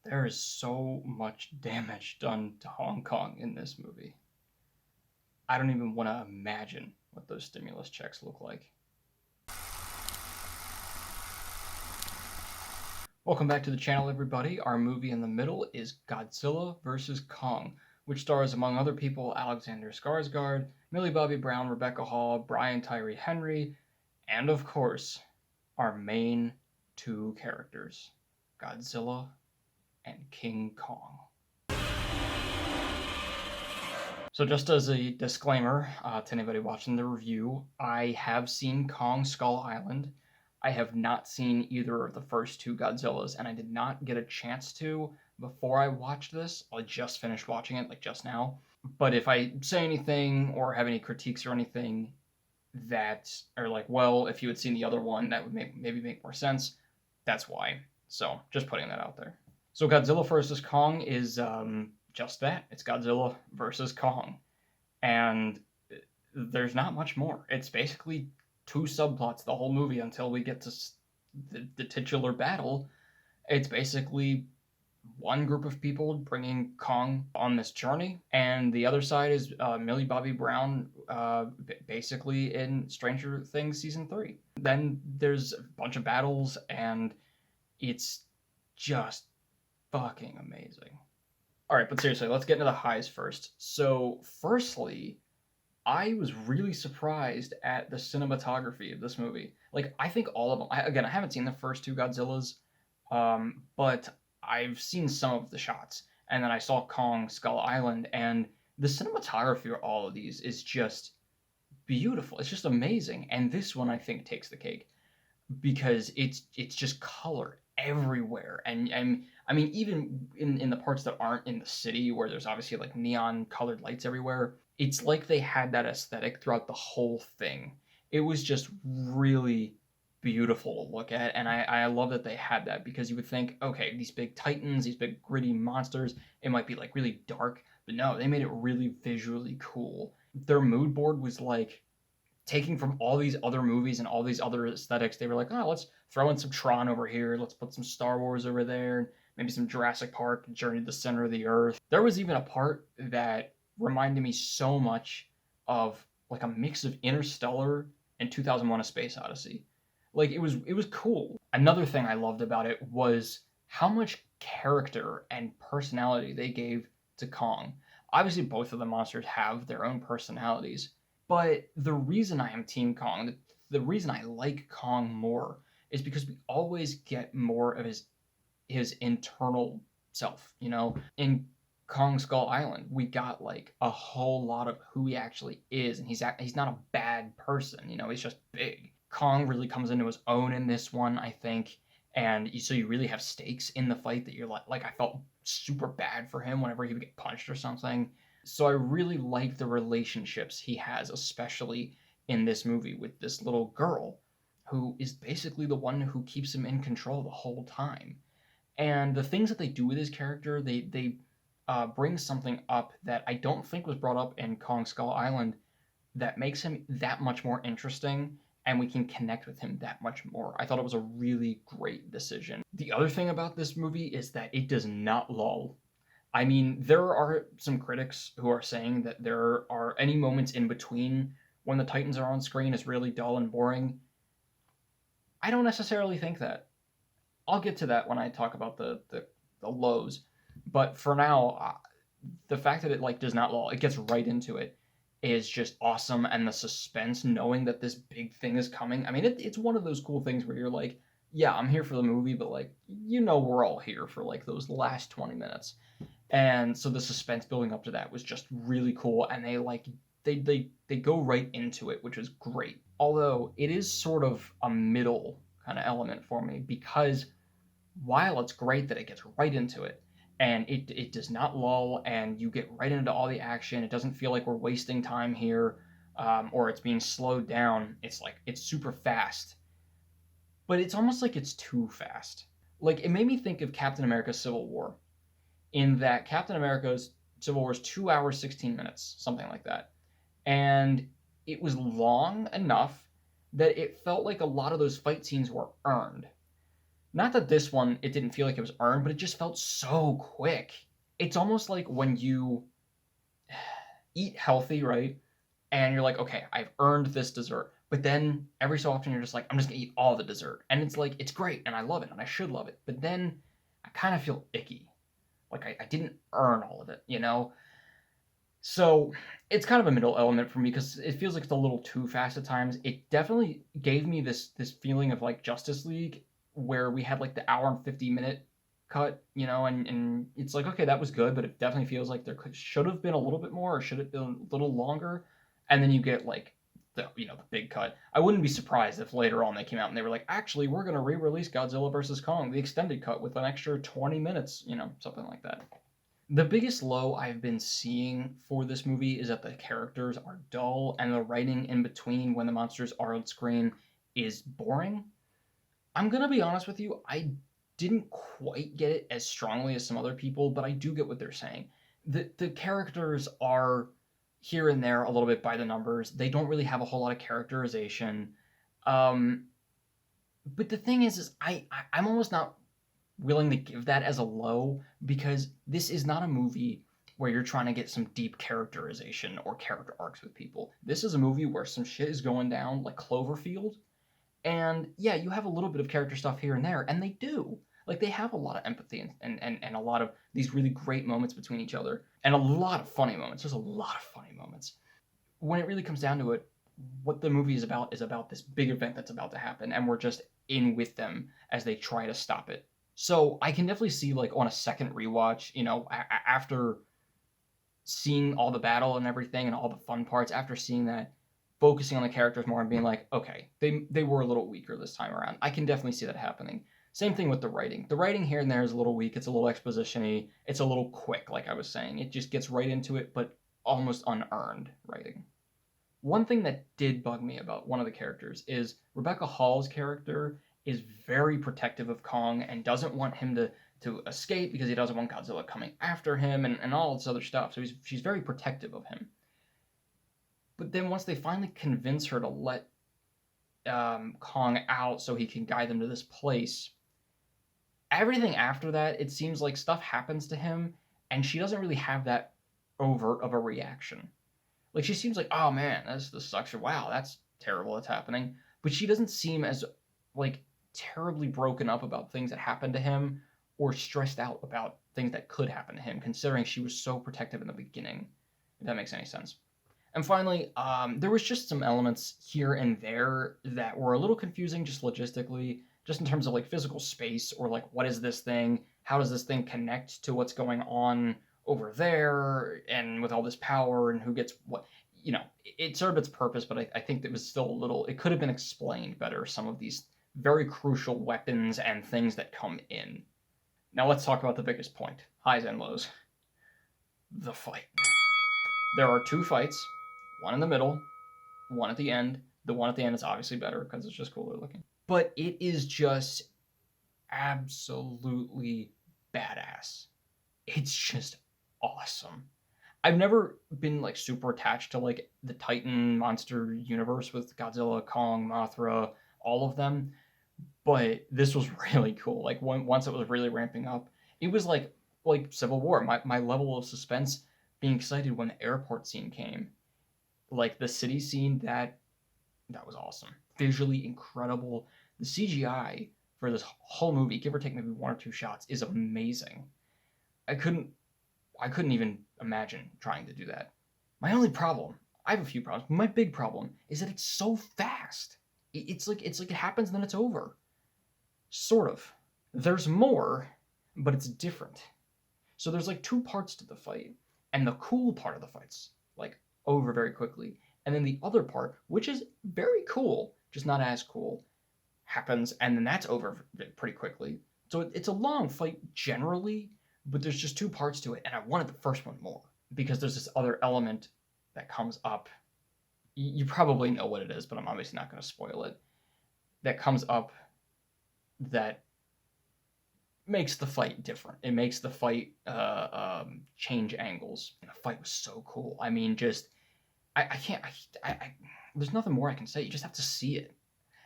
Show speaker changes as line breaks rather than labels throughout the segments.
There is so much damage done to Hong Kong in this movie. I don't even want to imagine what those stimulus checks look like. Welcome back to the channel, everybody. Our movie in the middle is Godzilla vs. Kong, which stars, among other people, Alexander Skarsgard, Millie Bobby Brown, Rebecca Hall, Brian Tyree Henry, and of course, our main two characters, Godzilla and King Kong. So just as a disclaimer to anybody watching the review, I have seen Kong Skull Island. I have not seen either of the first two Godzillas, and I did not get a chance to before I watched this. I just finished watching it, like just now. But if I say anything or have any critiques or anything that are like, well, if you had seen the other one, that would maybe make more sense, that's why. So just putting that out there. So Godzilla vs. Kong is just that. It's Godzilla versus Kong. And there's not much more. It's basically two subplots the whole movie until we get to the titular battle. It's basically one group of people bringing Kong on this journey, and the other side is Millie Bobby Brown, basically in Stranger Things Season 3. Then there's a bunch of battles, and it's just fucking amazing. Alright, but seriously, let's get into the highs first. So, firstly, I was really surprised at the cinematography of this movie. Like, I think all of them. I haven't seen the first two Godzillas, but I've seen some of the shots, and then I saw Kong Skull Island, and the cinematography of all of these is just beautiful. It's just amazing, and this one I think takes the cake because it's just color everywhere, and I mean even in the parts that aren't in the city where there's obviously like neon colored lights everywhere. It's like they had that aesthetic throughout the whole thing. It was just really beautiful to look at, and I love that they had that because you would think, okay, these big titans, these big gritty monsters, it might be like really dark, but no, they made it really visually cool. Their mood board was like taking from all these other movies and all these other aesthetics. They were like, oh, let's throw in some Tron over here, let's put some Star Wars over there, maybe some Jurassic Park, Journey to the Center of the Earth. There was even a part that reminded me so much of like a mix of Interstellar and 2001: A Space Odyssey. Like it was cool. Another thing I loved about it was how much character and personality they gave to Kong. Obviously both of the monsters have their own personalities, but the reason I am Team Kong, the reason I like Kong more is because we always get more of his internal self, you know? In Kong Skull Island, we got like a whole lot of who he actually is, and he's not a bad person, you know, he's just big. Kong really comes into his own in this one, I think, and so you really have stakes in the fight that you're like I felt super bad for him whenever he would get punched or something. So I really like the relationships he has, especially in this movie with this little girl who is basically the one who keeps him in control the whole time. And the things that they do with his character, they bring something up that I don't think was brought up in Kong Skull Island that makes him that much more interesting, and we can connect with him that much more. I thought it was a really great decision. The other thing about this movie is that it does not lull. I mean, there are some critics who are saying that there are any moments in between when the Titans are on screen is really dull and boring. I don't necessarily think that. I'll get to that when I talk about the lows. But for now, the fact that it like does not lull, it gets right into it, is just awesome. And the suspense, knowing that this big thing is coming. I mean, it's one of those cool things where you're like, yeah, I'm here for the movie, but like, you know, we're all here for like those last 20 minutes. And so the suspense building up to that was just really cool, and they go right into it, which is great. Although it is sort of a middle kind of element for me, because while it's great that it gets right into it, and it does not lull, and you get right into all the action, it doesn't feel like we're wasting time here, or it's being slowed down. It's like it's super fast, but it's almost like it's too fast. Like it made me think of Captain America: Civil War, in that Captain America's Civil War is 2 hours 16 minutes, something like that. And it was long enough that it felt like a lot of those fight scenes were earned. Not that this one, it didn't feel like it was earned, but it just felt so quick. It's almost like when you eat healthy, right? And you're like, okay, I've earned this dessert. But then every so often you're just like, I'm just gonna eat all the dessert. And it's like, it's great and I love it and I should love it. But then I kind of feel icky. Like I didn't earn all of it, you know? So it's kind of a middle element for me because it feels like it's a little too fast at times. It definitely gave me this feeling of like Justice League where we had like the hour and 50-minute cut, you know, and it's like okay, that was good, but it definitely feels like there should have been a little bit more or should have been a little longer. And then you get like the big cut. I wouldn't be surprised if later on they came out and they were like, actually, we're gonna re-release Godzilla versus Kong, the extended cut with an extra 20 minutes, you know, something like that. The biggest low I've been seeing for this movie is that the characters are dull and the writing in between when the monsters are on screen is boring. I'm gonna be honest with you, I didn't quite get it as strongly as some other people, but I do get what they're saying. The characters are here and there a little bit by the numbers. They don't really have a whole lot of characterization. Um, but the thing is I'm almost not willing to give that as a low because this is not a movie where you're trying to get some deep characterization or character arcs with people. This is a movie where some shit is going down like Cloverfield. And yeah, you have a little bit of character stuff here and there, and they do. Like they have a lot of empathy and a lot of these really great moments between each other. And a lot of funny moments. There's a lot of funny moments. When it really comes down to it, what the movie is about this big event that's about to happen, and we're just in with them as they try to stop it. So I can definitely see like on a second rewatch, you know, after seeing all the battle and everything and all the fun parts, after seeing that, focusing on the characters more and being like, okay, they were a little weaker this time around. I can definitely see that happening. Same thing with the writing. The writing here and there is a little weak. It's a little exposition-y. It's a little quick, like I was saying. It just gets right into it, but almost unearned writing. One thing that did bug me about one of the characters is Rebecca Hall's character is very protective of Kong and doesn't want him to escape because he doesn't want Godzilla coming after him and all this other stuff. So she's very protective of him. But then once they finally convince her to let Kong out so he can guide them to this place, everything after that, it seems like stuff happens to him and she doesn't really have that overt of a reaction. Like she seems like, oh man, this sucks. Or wow, that's terrible. That's happening. But she doesn't seem as like terribly broken up about things that happened to him or stressed out about things that could happen to him, considering she was so protective in the beginning. If that makes any sense. And finally, there was just some elements here and there that were a little confusing, just logistically, just in terms of like physical space or like what is this thing? How does this thing connect to what's going on over there and with all this power and who gets what, you know, it served its purpose, but I think it was still a little, it could have been explained better, some of these very crucial weapons and things that come in. Now let's talk about the biggest point, highs and lows. The fight. There are two fights, one in the middle, one at the end. The one at the end is obviously better because it's just cooler looking. But it is just absolutely badass. It's just awesome. I've never been like super attached to like the Titan monster universe with Godzilla, Kong, Mothra, all of them, but this was really cool. Like once it was really ramping up, it was like Civil War. My level of suspense, being excited when the airport scene came, like the city scene, that was awesome. Visually incredible. The CGI for this whole movie, give or take maybe one or two shots, is amazing. I couldn't even imagine trying to do that. My only problem, I have a few problems, but my big problem is that it's so fast. It's like it happens and then it's over. Sort of. There's more, but it's different. So there's like two parts to the fight, and the cool part of the fight's like over very quickly. And then the other part, which is very cool, just not as cool, happens, and then that's over pretty quickly. So it's a long fight generally, but there's just two parts to it, and I wanted the first one more because there's this other element that comes up. You probably know what it is, but I'm obviously not going to spoil it. That comes up that makes the fight different. It makes the fight change angles. And the fight was so cool. I mean, just I can't. There's nothing more I can say. You just have to see it.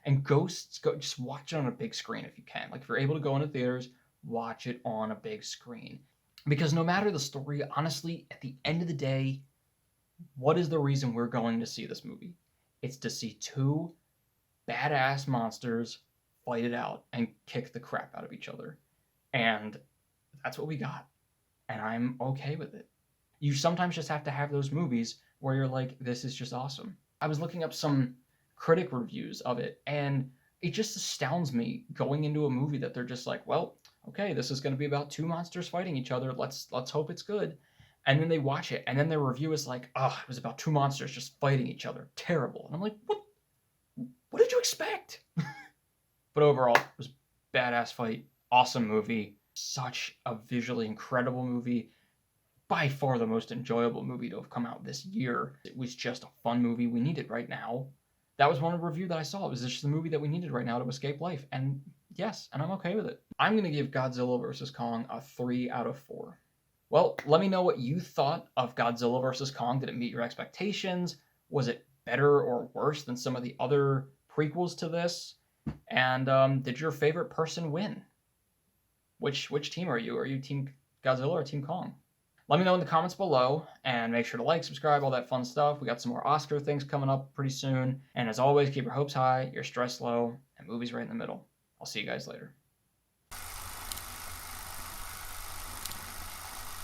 And Ghosts, go just watch it on a big screen if you can. Like if you're able to go into theaters, watch it on a big screen. Because no matter the story, honestly, at the end of the day, what is the reason we're going to see this movie? It's to see two badass monsters fight it out and kick the crap out of each other. And that's what we got. And I'm okay with it. You sometimes just have to have those movies where you're like, this is just awesome. I was looking up some critic reviews of it, and it just astounds me going into a movie that they're just like, well, okay, this is going to be about two monsters fighting each other. Let's hope it's good. And then they watch it, and then their review is like, oh, it was about two monsters just fighting each other. Terrible. And I'm like, what? What did you expect? But overall, it was a badass fight. Awesome movie. Such a visually incredible movie. By far the most enjoyable movie to have come out this year. It was just a fun movie we needed right now. That was one review that I saw. It was just the movie that we needed right now to escape life. And yes, and I'm okay with it. I'm going to give Godzilla vs. Kong a 3 out of 4. Well, let me know what you thought of Godzilla vs. Kong. Did it meet your expectations? Was it better or worse than some of the other prequels to this? And did your favorite person win? Which team are you? Are you Team Godzilla or Team Kong? Let me know in the comments below, and make sure to like, subscribe, all that fun stuff. We got some more Oscar things coming up pretty soon. And as always, keep your hopes high, your stress low, and movies right in the middle. I'll see you guys later.